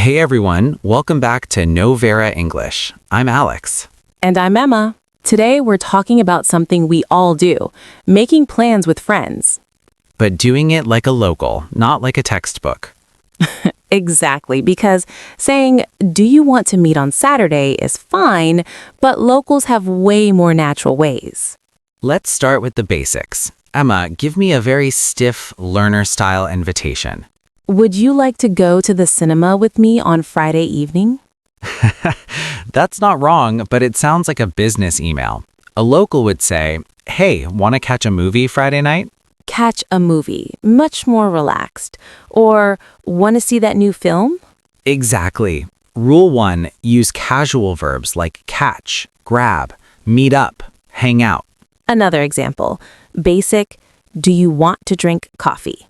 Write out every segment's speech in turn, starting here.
Hey everyone, welcome back to Knowvera English. I'm Alex. And I'm Emma. Today we're talking about something we all do, making plans with friends. But doing it like a local, not like a textbook. Exactly, because saying, do you want to meet on Saturday is fine, but locals have way more natural ways. Let's start with the basics. Emma, give me a very stiff learner-style invitation. Would you like to go to the cinema with me on Friday evening? That's not wrong, but it sounds like a business email. A local would say, hey, want to catch a movie Friday night? Catch a movie, much more relaxed. Or, want to see that new film? Exactly. Rule 1, use casual verbs like catch, grab, meet up, hang out. Another example, basic, do you want to drink coffee?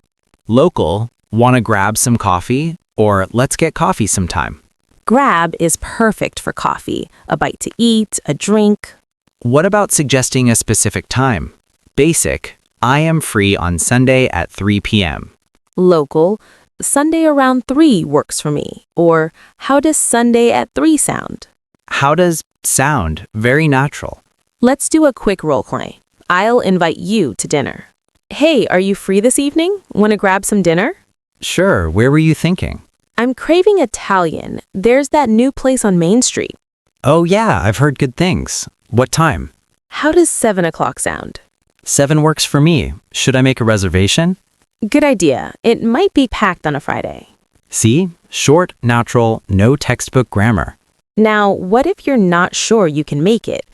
Local, want to grab some coffee? Or let's get coffee sometime. Grab is perfect for coffee, a bite to eat, a drink. What about suggesting a specific time? Basic, I am free on Sunday at 3 p.m. Local, Sunday around 3 works for me. Or, how does Sunday at 3 sound? How does sound? Very natural. Let's do a quick role play. I'll invite you to dinner. Hey, are you free this evening? Want to grab some dinner? Sure, where were you thinking? I'm craving Italian. There's that new place on Main Street. Oh yeah, I've heard good things. What time? How does 7 o'clock sound? 7 works for me. Should I make a reservation? Good idea. It might be packed on a Friday. See? Short, natural, no textbook grammar. Now, what if you're not sure you can make it?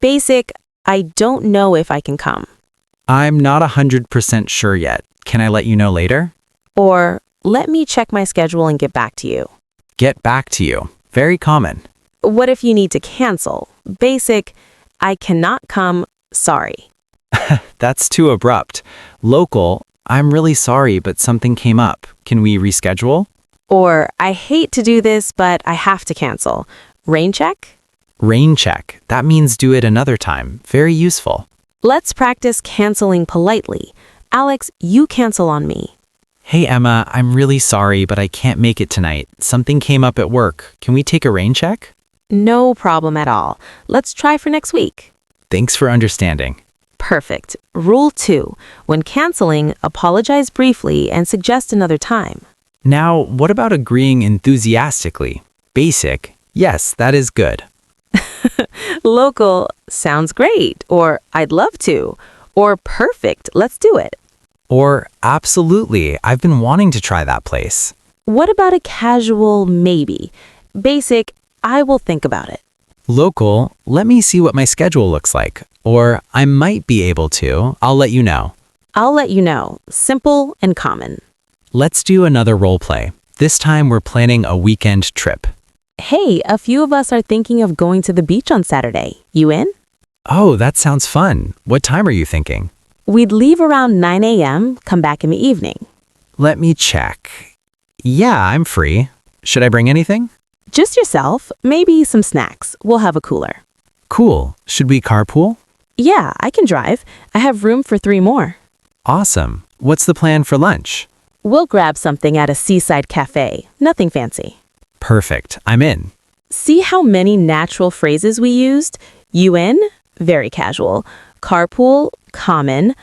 Basic, I don't know if I can come. I'm not 100% sure yet. Can I let you know later? Or, let me check my schedule and get back to you. Get back to you. Very common. What if you need to cancel? Basic, I cannot come, sorry. That's too abrupt. Local, I'm really sorry, but something came up. Can we reschedule? Or, I hate to do this, but I have to cancel. Rain check? Rain check. That means do it another time. Very useful. Let's practice canceling politely. Alex, you cancel on me. Hey Emma, I'm really sorry, but I can't make it tonight. Something came up at work. Can we take a rain check? No problem at all. Let's try for next week. Thanks for understanding. Perfect. Rule 2. When canceling, apologize briefly and suggest another time. Now, what about agreeing enthusiastically? Basic, yes, that is good. Local, sounds great. Or, I'd love to. Or, perfect, let's do it. Or, absolutely, I've been wanting to try that place. What about a casual maybe? Basic, I will think about it. Local, let me see what my schedule looks like. Or, I might be able to. I'll let you know. I'll let you know. Simple and common. Let's do another role play. This time we're planning a weekend trip. Hey, a few of us are thinking of going to the beach on Saturday. You in? Oh, that sounds fun. What time are you thinking? We'd leave around 9 a.m., come back in the evening. Let me check. Yeah, I'm free. Should I bring anything? Just yourself, maybe some snacks. We'll have a cooler. Cool. Should we carpool? Yeah, I can drive. I have room for 3 more. Awesome. What's the plan for lunch? We'll grab something at a seaside cafe. Nothing fancy. Perfect. I'm in. See how many natural phrases we used? You in? Very casual. Carpool? Common.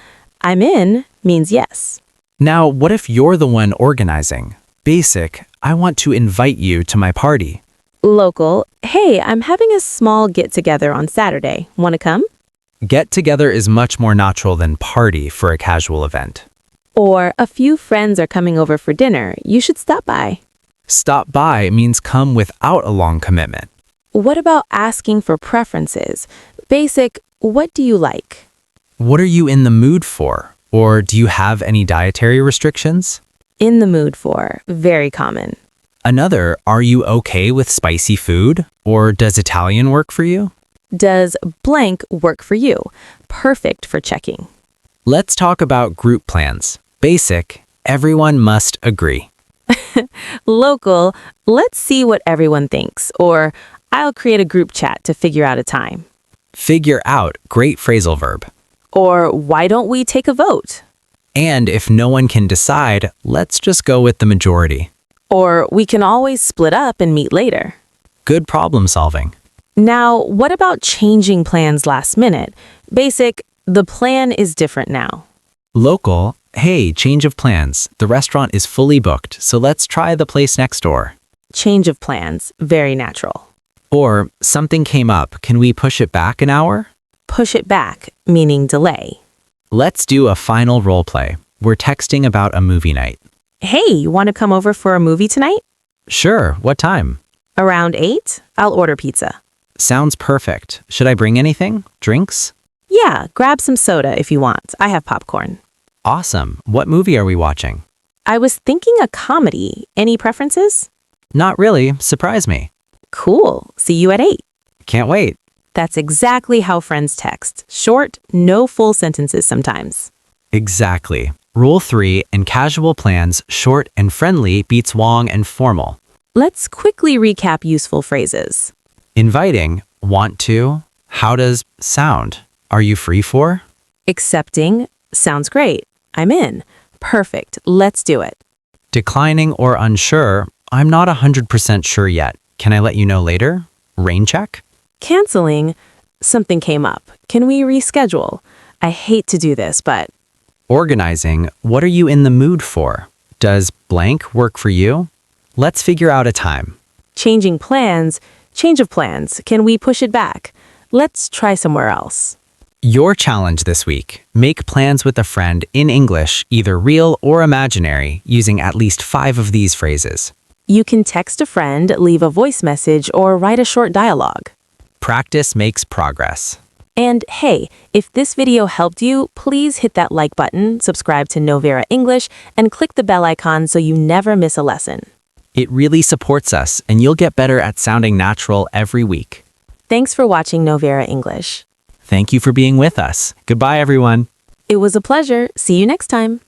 I'm in means yes. Now, what if you're the one organizing? Basic, I want to invite you to my party. Local, hey, I'm having a small get-together on Saturday. Want to come? Get together is much more natural than party for a casual event. Or, a few friends are coming over for dinner. You should stop by. Stop by means come without a long commitment. What about asking for preferences? Basic, what do you like? What are you in the mood for? Or do you have any dietary restrictions? In the mood for. Very common. Another, are you okay with spicy food? Or does Italian work for you? Does blank work for you? Perfect for checking. Let's talk about group plans. Basic, everyone must agree. Local, let's see what everyone thinks. Or, I'll create a group chat to figure out a time. Figure out, great phrasal verb. Or, why don't we take a vote? And if no one can decide, let's just go with the majority. Or we can always split up and meet later. Good problem solving. Now, what about changing plans last minute? Basic, the plan is different now. Local, hey, change of plans. The restaurant is fully booked, so let's try the place next door. Change of plans, very natural. Or, something came up. Can we push it back an hour? Push it back, meaning delay. Let's do a final role play. We're texting about a movie night. Hey, you want to come over for a movie tonight? Sure, what time? Around 8? I'll order pizza. Sounds perfect. Should I bring anything? Drinks? Yeah, grab some soda if you want. I have popcorn. Awesome. What movie are we watching? I was thinking a comedy. Any preferences? Not really. Surprise me. Cool. See you at 8. Can't wait. That's exactly how friends text. Short, no full sentences sometimes. Exactly. Rule 3, in casual plans, short and friendly beats long and formal. Let's quickly recap useful phrases. Inviting, want to. How does sound? Are you free for? Accepting, sounds great. I'm in. Perfect. Let's do it. Declining or unsure, I'm not 100% sure yet. Can I let you know later? Rain check? Canceling, something came up. Can we reschedule? I hate to do this, but Organizing, what are you in the mood for? Does blank work for you? Let's figure out a time. changing plans, change of plans. Can we push it back? Let's try somewhere else. Your challenge this week: make plans with a friend in English, either real or imaginary, using at least 5 of these phrases. You can text a friend, leave a voice message, or write a short dialogue. Practice makes progress. And hey, if this video helped you, please hit that like button, subscribe to Knowvera English, and click the bell icon so you never miss a lesson. It really supports us, and you'll get better at sounding natural every week. Thanks for watching Knowvera English. Thank you for being with us. Goodbye, everyone. It was a pleasure. See you next time.